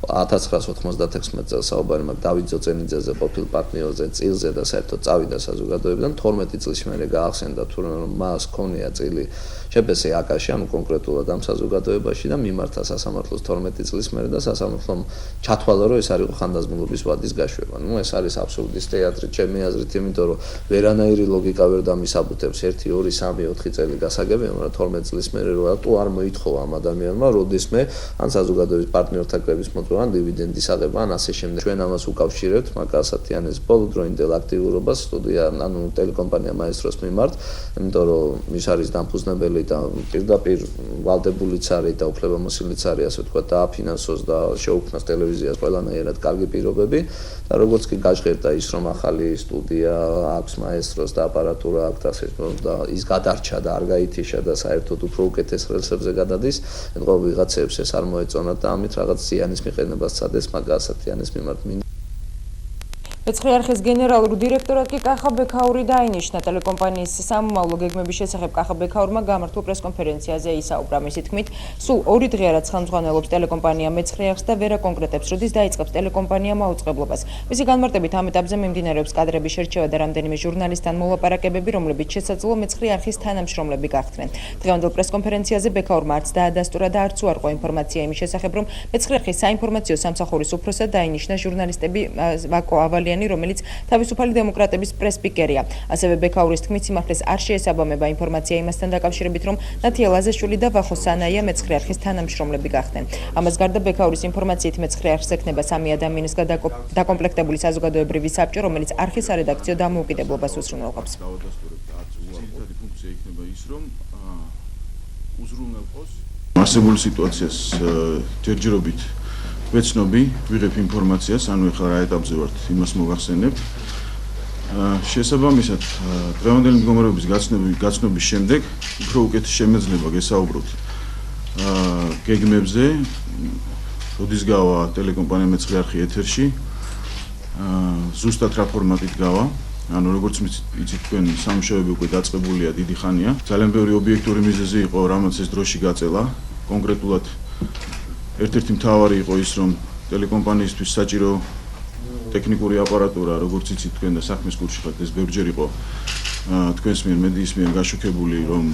O: 1996 წელს საუბარი მაქვს დავით ძოწენიძეზე, ყოფილ პარტნიორზე, წილზე და საერთოდ წავიდა საზოგადოებიდან 12 წლის მერე გაახსენდა თუ რომ მას ქონია წილი შეფესე აკაში, ანუ კონკრეტულად ამ საზოგადოებაში და მიმართა სასამართლოს 12 წლის მერე და სასამართლომ ჩათვალა რომ ეს არ იყო ხანდაზმულობის ვადის გაშვება. ნუ ეს არის აბსურდის თეატრი, ჩემი აზრით, იმიტომ რომ ვერანაირი ლოგიკა ვერ დამისაბუთებს 1 2 3 4 წელი გასაგებია, მაგრამ 12 წლის მერე რატო არ მოითხოვა ამ ადამიანმა როდისმე ან საზოგადოების პარტნიორთა კრების მოწვევა, ან დივიდენდის აღება, ან ასე შემდეგ. ჩვენ ამას უკავშირებთ მაგასათი ან ეს ბოლოდროინდელ აქტიურობას სტუდია, ანუ ტელეკომპანია მაესტროს მიმართ, იმიტომ რომ ის არის დამფუძნებელი და პირდაპირ ვალდებულიც არის და უფლებამოსილიც არის, ასე ვთქვათ, დააფინანსოს და შეუქმნას ტელევიზიას ყველანაირად კარგი პირობები და როგორც კი გაჟღერდა ის, რომ ახალი სტუდია აქვს მაესტროს და აპარატურა აქვს და ის გადარჩა და არ გაითიშა და საერთოდ უფრო უკეთეს რელსებზე გადადის, ეთქო ვიღაცებს ეს არ მოეწონათ და ამით რაღაც ზიანის მიყენება სცადეს მაგასათიანის მიმართ.
A: მეცხრე არხის გენერალური დირექტორად კი კახა ბექაური დაინიშნა. ტელეკომპანიის სამომავლო გეგმების შესახებ კახა ბექაურმა გამართულ პრესკონფერენციაზე ისაუბრა. მისი თქმით, სულ 2 დღეა რაც ხელმძღვანელობს ტელეკომპანია მეცხრე არხს და ვერა კონკრეტებს, როდის დაიწყებს ტელეკომპანია მაუწყებლობას. მისი განმარტებით ამ ეტაპზე მიმდინარეობს კადრების შერჩევა და რამდენიმე ჟურნალისტთან მოლაპარაკებები, რომლებიც შესაძლოა მეცხრე არხის თანამშრომლები გახდნენ. დღევანდელ პრესკონფერენციაზე ბექაურმა არც დაადასტურა და არც უარყო ინფორმაცია იმის შესახებ, რომ მეცხრე არხის საინფორმაციო სამსახურის უფროსად დაინიშნა ჟურნალისტები ვაკო ავალიანი, რომელიც თავისუფალი დემოკრატების პრესპიკერია. ასევე ბექაურის თქმით, სიმართლეს არ შეესაბამება ინფორმაცია იმასთან დაკავშირებით, რომ ნათია ლაზაშვილი და ვახო სანაია მეცხრე არხის თანამშრომლები გახდნენ. ამას გარდა ბექაურის ინფორმაციით მეცხრე არხს ექნება 3 ადამიანის დაკომპლექტებული საზოგადოებრივი საბჭო, რომელიც არხის სარედაქციო დამოუკიდებლობას უზრუნველყოფს.
G: ძირითადი ფუნქცია იქნება ის, რომ უზრუნველყოს არსებული სიტუაციას ჯერჯერობით ვეცნობი, ვიღებ ინფორმაციას, ანუ ეხლა რა ეტაპზე ვართ, იმას მოგახსენებთ. შესაბამისად, დღევანდელი მდგომარეობის გაცნობის შემდეგ უფრო უკეთ შემეძლება გესაუბროთ გეგმებზე, როდის გავა ტელეკომპანია მეცხრე არხი ეთერში, ზუსტად რა ფორმატით გავა. ანუ როგორც იცით თქვენ სამუშაოები უკვე დაწყებულია დიდი ხანია. ძალიან ბევრი ობიექტური მიზეზი იყო, რამაც ეს დროში გაწელა. კონკრეტულად ერთ-ერთი მთავარი იყო ის, რომ ტელეკომპანიისთვის საჭირო ტექნიკური აპარატურა, როგორც იცით თქვენ და საქმის კურსში ხართ, ეს ბევრჯერ იყო თქვენს მიერ, მედიის მიერ გაშუქებული, რომ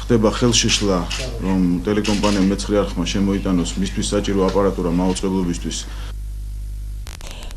G: ხდება ხელშეშლა, რომ ტელეკომპანია მეცხრე არხმა შემოიტანოს მისთვის საჭირო აპარატურა მაუწყებლობისთვის.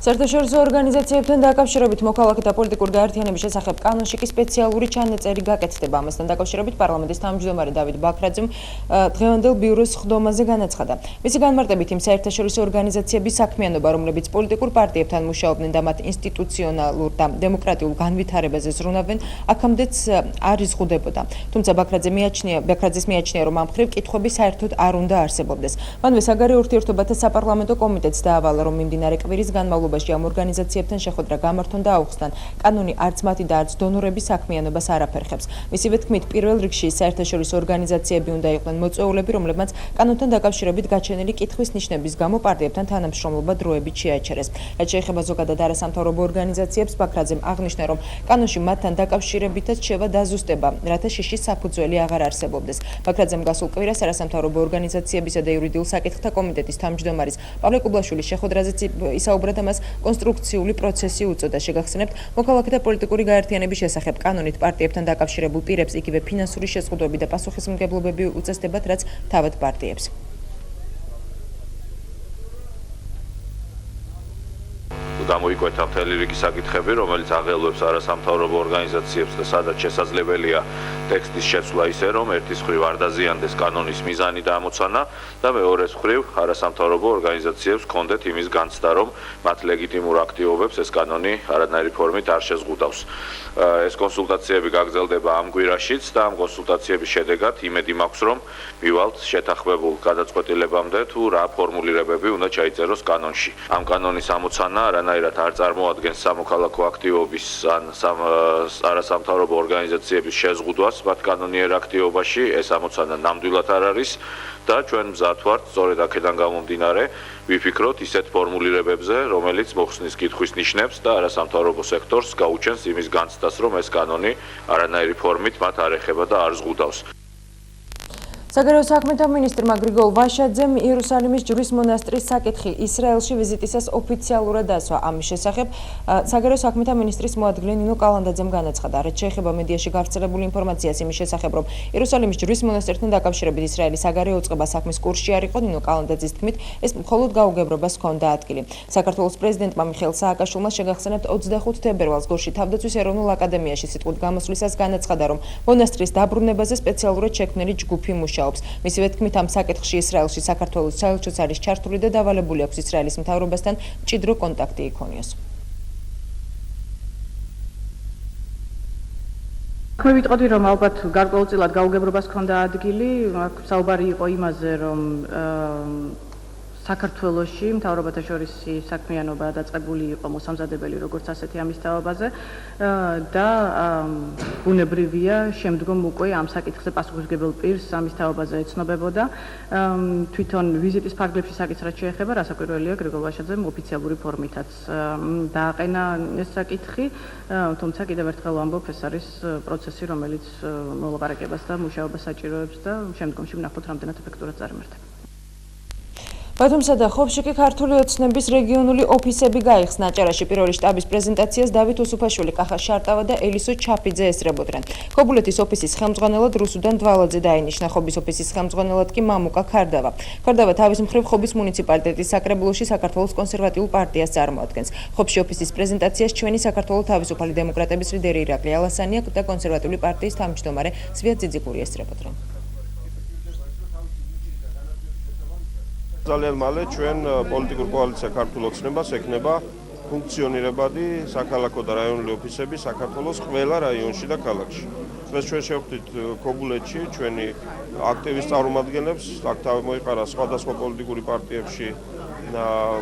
A: საერთაშორისო ორგანიზაციებთან დაკავშირებით მოქალაქე და პოლიტიკური გაერთიანების შესახებ კანონში კი სპეციალური ჩანაწერი გაკეთდება. ამასთან დაკავშირებით პარლამენტის თავმჯდომარე დავით ბაქრაძემ დღევანდელ ბიუროს ხდომაზე განაცხადა. მისი განმარტებით იმ საერთაშორისო ორგანიზაციების საქმიანობა, რომლებიც პოლიტიკურ პარტიებთან მუშაობდნენ და მათ ინსტიტუციონალურ და დემოკრატიულ განვითარებაზე ზრუნავენ, აქამდეც არ იზღუდებოდა. თუმცა ბაქრაძეს მიაჩნია, რომ ამ მხრივ კითხვები საერთოდ არ უნდა არსებობდეს. მანვე საგარეო ურთიერთობათა საპარლამენტო კომიტეტს დაავალა, რომ მიმდინარე კვირის განმავლობაში ამ ორგანიზაციებთან შეხვედრა გამართონ და აუხსნან. კანონი არც მათი და არც დონორების საქმიანობას არ აფერხებს. მისივე თქმით, პირველ რიგში საერთაშორისო ორგანიზაციები უნდა იყვნენ მოწვეულები, რომლებმაც კანონთან დაკავშირებით გაჩენილი კითხვის ნიშნების გამო პარტიებთან თანამშრომლობა დროებით შეაჩერეს. რაც შეეხება ზოგადად არასამთავრობო ორგანიზაციებს, ბაქრაძემ აღნიშნა, რომ კანონში მათთან დაკავშირებითაც შევა დაზუსტება, რათა შიშის საფუძველი აღარ არსებობდეს. ბაქრაძემ გასულ კვირას არასამთავრობო ორგანიზაციებისა და იურიდიულ საკითხთა კომიტეტის თავმჯდომარის პავლე კუბლაშვილის შეხვედრაზეც ისაუბრა და მას კონსტრუქციული პროცესი უწოდა. შეგახსენებთ, მოქალაქეთა პოლიტიკური გაერთიანების შესახებ კანონით პარტიებთან დაკავშირებულ პირებს იგივე ფინანსური შეზღუდვები და პასუხისმგებლობები უწესდებათ, რაც თავად პარტიებს.
C: გამოიკვეთა მთელი რიგი საკითხები, რომელიც აღელვებს არასამთავრობო ორგანიზაციებს და სადაც შესაძლებელია ტექსტის შეცვლა ისე, რომ ერთის მხრივ არ დაზიანდეს კანონის მიზანი და ამოცანა და მეორეს მხრივ არასამთავრობო ორგანიზაციებს ჰქონდეთ იმის განცდა, რომ მათ ლეგიტიმურ აქტივობებს ეს კანონი არანაირი ფორმით არ შეზღუდავს. ეს კონსულტაციები გაგრძელდება ამ კვირაშიც და ამ კონსულტაციების შედეგად იმედი მაქვს, რომ მივალთ შეთანხმებულ გადაწყვეტილებამდე თუ რა ფორმულირებები უნდა ჩაიწეროს კანონში. ამ კანონის ამოცანა არანაირ ვერანაირად არ წარმოადგენს სამოქალაქო აქტივობის ან არასამთავრობო ორგანიზაციების შეზღუდვას მათ კანონიერ აქტივობაში, ეს ამოცანა ნამდვილად არ არის და ჩვენ მზად ვართ სწორედ აქედან გამომდინარე ვიფიქროთ ისეთ ფორმულირებებზე, რომელიც მოხსნის კითხვის ნიშნებს და არასამთავრობო სექტორს გაუჩენს იმის განცდას, რომ ეს კანონი არანაირი ფორმით მათ არ ეხება და არ ზღუდავს.
A: საგარეო საქმეთა მინისტრმა გრიგოლ ვაშაძემ იერუსალიმის ჯვრის მონასტრის საკითხი ისრაელში ვიზიტისას ოფიციალურად დასვა. ამის შესახებ საგარეო საქმეთა მინისტრის მოადგილე ნინო კალანდაძემ განაცხადა, რაც შეეხება მედიაში გავრცელებული ინფორმაციას იმის შესახებ, რომ იერუსალიმის ჯვრის მონასტერთან დაკავშირებით ისრაელის საგარეო წყობა საქმის კურსში არ იყო, ნინო კალანდაძის თქმით, ეს მხოლოდ გაუგებრობას ჰქონდა ადგილი. საქართველოს პრეზიდენტმა მიხეილ სააკაშვილმა შეგახსენებთ 25 თებერვალს გორში თავდაცვის ეროვნულ აკადემიაში სიტყვით გამოსვლისას განაცხადა, რომ მონასტრის დაბრუნებაზე სპეციალურად შექმნილი ჯგუფი მუშაობს. მისივე თქმით, ამ საკითხში ისრაელში საქართველოს საელჩოც არის ჩართული და დავალებული აქვს ისრაელის მთავრობასთან მჭიდრო კონტაქტი იქონიოს.
P: მე ვიტყოდი, რომ ალბათ გარკვეულწილად გაუგებრობას ჰქონდა ადგილი, საუბარი იყო იმაზე, რომ საქართველოში მთავრობათა შორის საქმიანობა დაწყებული იყო მოსამზადებელი როგორც ასეთი ამის თაობაზე და ბუნებრივია შემდგომ უკვე ამ საკითხზე პასუხისმგებელ პირს ამის თაობაზე ეცნობებოდა. თვითონ ვიზიტის ფარგლებში საკითხს რაც შეეხება, რასაკვირველია გრიგოლ ვაშაძემ ოფიციალური ფორმითაც დააყენა ეს საკითხი, თუმცა კიდევ ერთხელ ვამბობ, ეს არის პროცესი, რომელიც მოლაპარაკებას და მუშაობას საჭიროებს და შემდგომში ვნახოთ, რამდენად ეფექტურად წარმართება.
A: ბათუმსა და ხობში კი ქართული ოცნების რეგიონული ოფისები გაიხსნა. აჭარაში პირველი შტაბის პრეზენტაციას დავით უსუფაშვილი, კახა შარტავა და ელისო ჩაფიძე ესწრებოდნენ. ქობულეთის ოფისის ხელმძღვანელად რუსუდან დვალაძე დაინიშნა, ხობის ოფისის ხელმძღვანელად კი მამუკა ქარდავა. ქარდავა თავის მხრივ ხობის მუნიციპალიტეტის საკრებულოში საქართველოს კონსერვატიულ პარტიას წარმოადგენს. ხობში ოფისის პრეზენტაციას ჩვენი საქართველოს თავისუფალი დემოკრატების ლიდერი ირაკლი ალასანია და კონსერვატიული პარტიის თავმჯდომარე ზვიად ძიძიგური ესწრებოდნენ.
Q: ძალიან მალე ჩვენ პოლიტიკურ კოალიცია ქართულ ოცნებას ექნება ფუნქციონირებადი საქალაქო და რაიონული ოფისები საქართველოს ყველა რაიონში და ქალაქში. დღეს ჩვენ შევხვდით ქობულეთში ჩვენი აქტივის წარმომადგენლებს, აქ მოიყარა სხვადასხვა პოლიტიკური პარტიებში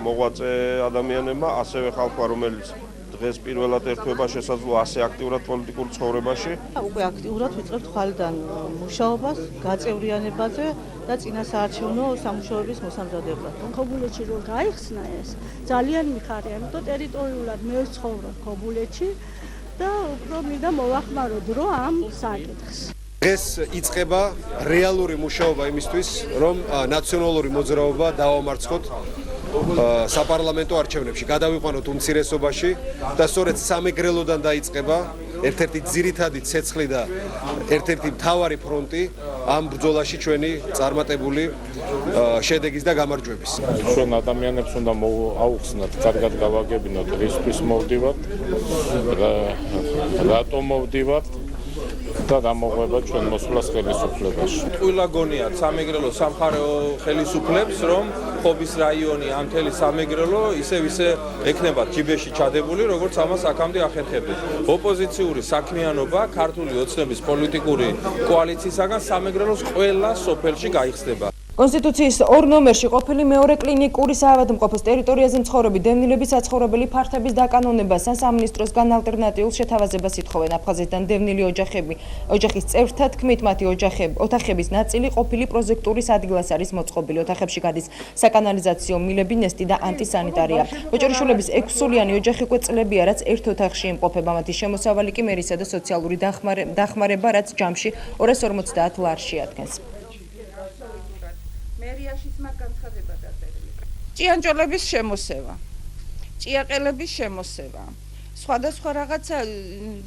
Q: მოღვაწე ადამიანებმა, ასევე ხალხმა, რომელიც დღეს პირველად ერთვება შესაძლოა ასე აქტიურად პოლიტიკურ ცხოვრებაში.
R: უკვე აქტიურად ვიწყებთ ხვალიდან მუშაობას, გაწევრიანებაზე და წინასაარჩევნო სამუშაოების მოსამზადებლად.
S: ქობულეთში რო გაიხსნა ეს, ძალიან მიხარია, იმიტომ ტერიტორიულად მე ვცხოვრობ ქობულეთში და უფრო მინდა მოვახმარო დრო ამ საკითხს.
T: დღეს იწყება რეალური მუშაობა იმისთვის, რომ ნაციონალური მოძრაობა დავამარცხოთ საპარლამენტო არჩევნებში, გადავიყვანოთ უმცირესობაში და სწორედ სამეგრელოდან დაიწყება ერთ-ერთი ძირითადი ცეცხლი და ერთ-ერთი მთავარი ფრონტი ამ ბრძოლაში ჩვენი წარმატებული შედეგის და გამარჯვების.
U: ჩვენ ადამიანებს უნდა აუხსნათ, კარგად გავაგებინოთ, რისთვის მოვდივართ, რატომ მოვდივართ და გამოღვება ჩვენ მოსვლას ხელისუფლებაში.
V: ტყუილა გონიათ სამეგრელო სამხარეო ხელისუფლებს, რომ ხობის რაიონი ან მთელი სამეგრელო ისე ექნება ჯიბეში ჩადებული, როგორც ამას აქამდე ახერხებდნენ. ოპოზიციური საქმიანობა ქართული ოცნების პოლიტიკური კოალიციისაგან სამეგრელოს ყველა სოფელში გაიხსნება.
A: კონსტიტუციის 2 ნომერში ყოფილი მეორე კლინიკური საავადმყოფოს ტერიტორიაზე მცხოვრები დევნილების საცხოვრებელი ფართების დაკანონებასთან სამინისტროსგან ალტერნატიულ შეთავაზებას ითხოვენ. აფხაზეთიდან დევნილი ოჯახის წევრთა თქმით, მათი ოთახების ნაწილი ყოფილი პროექტურის ადგილას არის მოწყობილი. ოთახებში გადის საკანალიზაციო მილები, ნესტი და ანტისანიტარია. ბოჭორიშვილების 6-სულიანი ოჯახი უკვე წლებია, რაც ერთ ოთახში იმყოფება. მათი შემოსავალი კი მერისა და სოციალური დახმარება, რაც ჯამში 250 ლარში ადგენს.
W: მერიაშიც მაგ განცხადება დაწერილი. ჭიანჭველების შემოსევა, ჭიაყელების შემოსევა, სხვადასხვა რაღაცა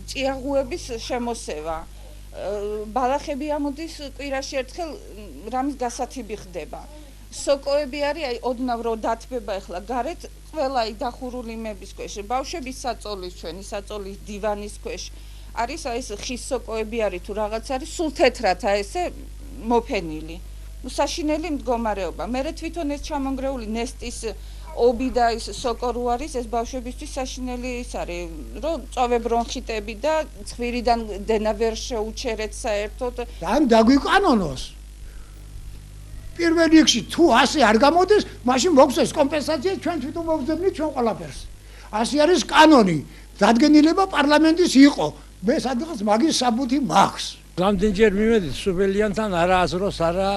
W: ჭიაღუების შემოსევა. ბალახები ამოდის კვირაში ერთხელ რამის გასათიბი ხდება. სოკოები არის, აი ოდნავ რო დათბება ახლა გარეთ, ყველა აი დახურული მების ქვეშ, ბავშვების საწოლის, ჩვენი საწოლის დივანის ქვეშ არის აი ეს ხის სოკოები არის თუ რაღაც არის, სულ თეთრათა ესე მოფენილი. საშინელი მდგომარეობა. მე თვითონ ეს ჩამონგრეული ნესტის ობი და ის სოკო არის, ეს ბავშვებისთვის საშინელი ის არის, რომ წოვე ბრონხიტები და ცხვირიდან დენა ვერ შეუჩერეთ საერთოდ.
X: ან დაგვიკანონოს. პირველ რიგში თუ ასე არ გამოდის, მაშინ მოგცეს კომპენსაცია, ჩვენ თვითონ მოვძებნით ჩვენ ყველაფერს. ასე არის კანონი. დადგენილება პარლამენტის იყო. მე სადღაც მაგის საბუთი მაქვს.
U: რამდენჯერ მივედით სუბელიანთან არა აზროს, არა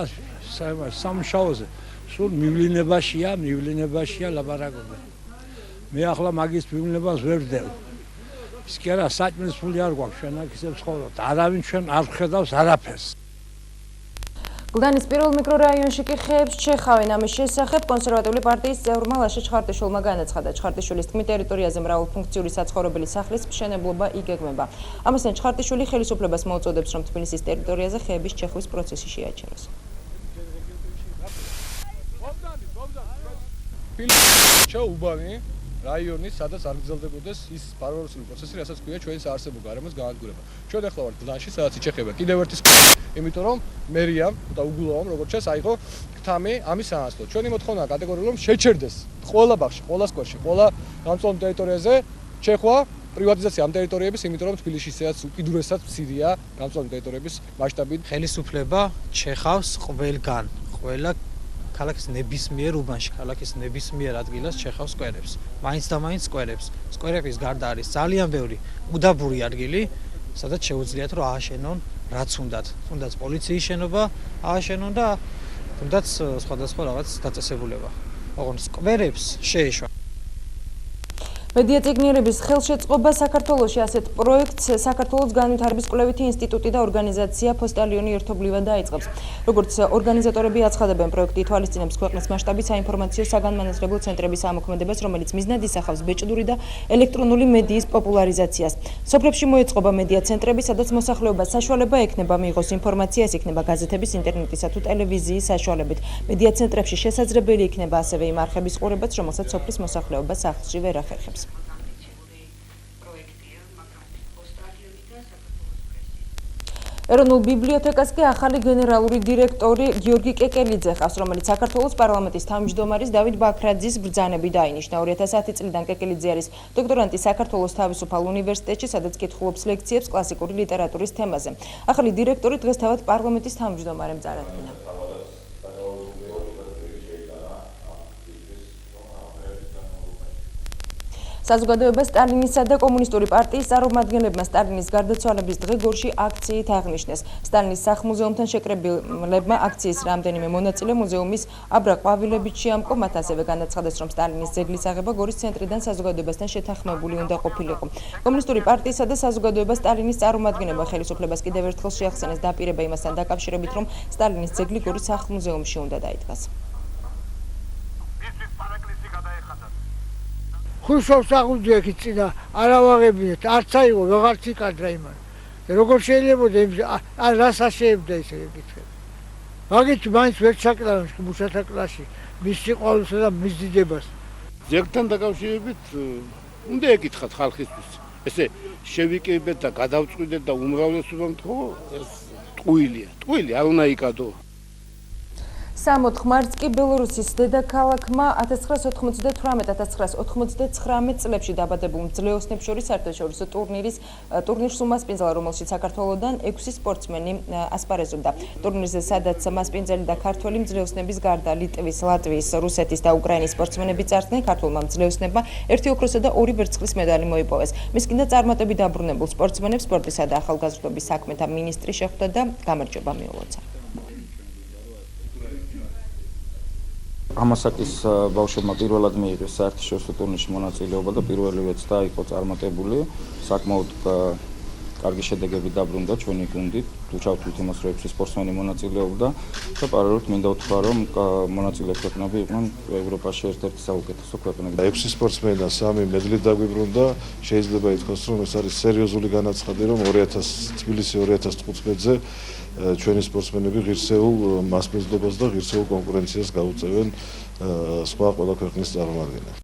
U: სამუშაოზე. სულ მივლინებაშია ლაპარაკობა. მე ახლა მაგის მივლინებას ვერ ვდევ. ის კი არა საჭმლის ფული არ გვაქვს, ჩვენ აქ ისე ვცხოვრობთ. არავინ ჩვენ არ ხედავს არაფერს.
A: გლდანის პირველ მიკრორაიონში კი ხეებს ჩეხავენ. ამის შესახებ კონსერვატიული პარტიის წევრმა ლაშა ჩხარტიშვილმა განაცხადა. ჩხარტიშვილის თქმით, ტერიტორიაზე მრავალფუნქციური საცხოვრებელი სახლის მშენებლობა იგეგმება. ამასთან ჩხარტიშვილი ხელისუფლებას მოუწოდებს, რომ თბილისის ტერიტორიაზე ხეების ჩეხვის პროცესი შეაჩეროს.
D: უბანი რაიონი, სადაც არ გრძელდებოდეს ის პარალელური პროცესი, რასაც ქვია ჩვენი საარსებო გარემოს განადგურება. ჩვენ ახლა ვართ გლდანში, სადაც იჩეხება კიდევ ერთი იმიტომ რომ მერიამ და უგულოვამ როგორც ჩანს აიღო გთამი ამის საანსლო. ჩვენი მოთხოვნა კატეგორიულად რომ შეჩერდეს ყველა ბაღში, ყველა სკვერში, ყველა გამწვავ ტერიტორიაზე ჩეხვა, პრივატიზაცია ამ ტერიტორიების, იმიტომ რომ თბილისში ისედაც უკიდურესად მცირეა გამწვავ ტერიტორიების მასშტაბი.
E: ხელისუფლება ჩეხავს ყველგან, ყველა ქალაქის ნებისმიერ უბანში, ქალაქის ნებისმიერ ადგილას ჩეხავს სკვერებს. მაინც და მაინც სკვერებს. სკვერების გარდა არის ძალიან ბევრი უდაბური ადგილი, სადაც შეუძლიათ რომ ააშენონ რაც უნდათ. თუნდაც პოლიციის შენობა ააშენონ და თუნდაც სხვადასხვა რაღაც დაწესებულება. ოღონდ სკვერებს შეეშვა.
A: მედიაციგნიერების ხელშეწყობა საქართველოში ასეთ პროექტს საქართველოს განვითარების კვლევითი ინსტიტუტი და ორგანიზაცია ფოსტალიონი ერთობლივად დაიწყებს. როგორც ორგანიზატორები აცხადებენ, პროექტი ითვალისწინებს ქვეყნის მასშტაბით საინფორმაციო საგანმანათლებლო ცენტრების ამოქმედებას, რომელიც მიზნად ისახავს ბეჭდური და ელექტრონული მედიის პოპულარიზაციას. სოფლებში მოეწყობა მედია ცენტრები, სადაც მოსახლეობას საშუალება ექნება მიიღოს ინფორმაცია, ეს იქნება გაზეთების, ინტერნეტისა თუ ტელევიზიის საშუალებით. მედია ცენტრებში შესაძლებელი იქნება ასევე იმ არხების ყურებაც, რომელსაც სოფლის მოსახლეობა სახლში ვერ ახერხებს. ეროვნულ ბიბლიოთეკას კი ახალი გენერალური დირექტორი გიორგი კეკელიძე ხავს, რომელიც საქართველოს პარლამენტის თავმჯდომარის დავით ბაქრაძის ბრძანებით დაინიშნა. 2010 წლიდან კეკელიძე არის დოქტორანტი საქართველოს თავისუფალ უნივერსიტეტში, სადაც კითხულობს ლექციებს კლასიკური ლიტერატურის თემაზე. ახალი დირექტორი დღეს თავად პარლამენტის თავმჯდომარემ წარადგინა. საზოგადოება სტალინისა და კომუნისტური პარტიის წარმომადგენლებმა სტალინის გარდაცვალების დღე გორში აქციით აღნიშნეს. სტალინის სახლ-მუზეუმთან შეკრებილებმა აქციის რამდენიმე მონაწილე მუზეუმის აბრა ყვავილებით შეამკო. მათ ასევე განაცხადეს, რომ სტალინის ძეგლის აღება გორის ცენტრიდან საზოგადოებასთან შეთანხმებული უნდა ყოფილიყო. კომუნისტური პარტიისა და საზოგადოება სტალინის წარმომადგენლებმა ხელისუფლებას კიდევ ერთხელ შეახსენეს დაპირება იმასთან დაკავშირებით, რომ სტალინის ძეგლი გორის სახლ-მუზეუმში უნდა დაიდგას.
X: ხუშოვს აღუძია იქ წინა არავაღებინეთ, არც აიღო, ვეღარც იკადრა იმან. როგორ შეიძლება რას აშეებდა ესე ეკითხება. მაგით მაინც ვერ ჩაკრავენ მუშათა კლასში, მის სიყვარულსა და მის დიდებას.
H: ძეგლთან დაკავშირებით უნდა ეკითხათ ხალხისთვის. ესე შევიკებეთ და გადავწყვიტეთ და უმრავლესობამ თქო, ეს ტყუილი არ უნდა იკადო.
A: 64 მარტს კი ბელორუსის დედაქალაქმა 1988-1999 წლებში დაბადებულ მძლეოსნებს შორის საერთაშორისო ტურნირს უმასპინძლა, რომელშიც საქართველოდან 6 სპორტსმენი ასპარეზობდა. ტურნირზე სადაც მასპინძელი და ქართველი მძლეოსნების გარდა ლიტვის, ლატვიის, რუსეთის და უკრაინის სპორტსმენები წარსდნენ, ქართულმა მძლეოსნებმა 1 ოქროსა და 2 ვერცხლის მედალი მოიპოვეს. მისკენ და წარმატებით დაბრუნებულ სპორტსმენებს სპორტისა და ახალგაზრდობის საქმეთა მინისტრი შეხვდა და გამარჯვება მიულოცა.
I: ამასაკის ბავშვებმა პირველად მიიღეს საერთაშორისო ტურნირში მონაწილეობა და პირველივეც იყო წარმატებული. საკმაოდ კარგი შედეგები დაბრუნდა ჩვენი გუნდით. თუ ჩავთვლით იმას, რომ 6 სპორტსმენი მონაწილეობდა და პარალელურად მინდა ვთქვა, რომ მონაწილე ქვეყნები იყვნენ ევროპაში ერთ-ერთი საუკეთესო ქვეყნები.
Y: 6 სპორტსმენი და 3 მედლი დაგვიბრუნდა. შეიძლება ითქვას, რომ ეს არის სერიოზული განაცხადი, რომ 2000 თბილისი 2015-ზე ჩვენი სპორტსმენები ღირსეულ მასპინძლობას და ღირსეულ კონკურენციას გაუწევენ სხვა ყველა ქვეყნის წარმომადგენლებს.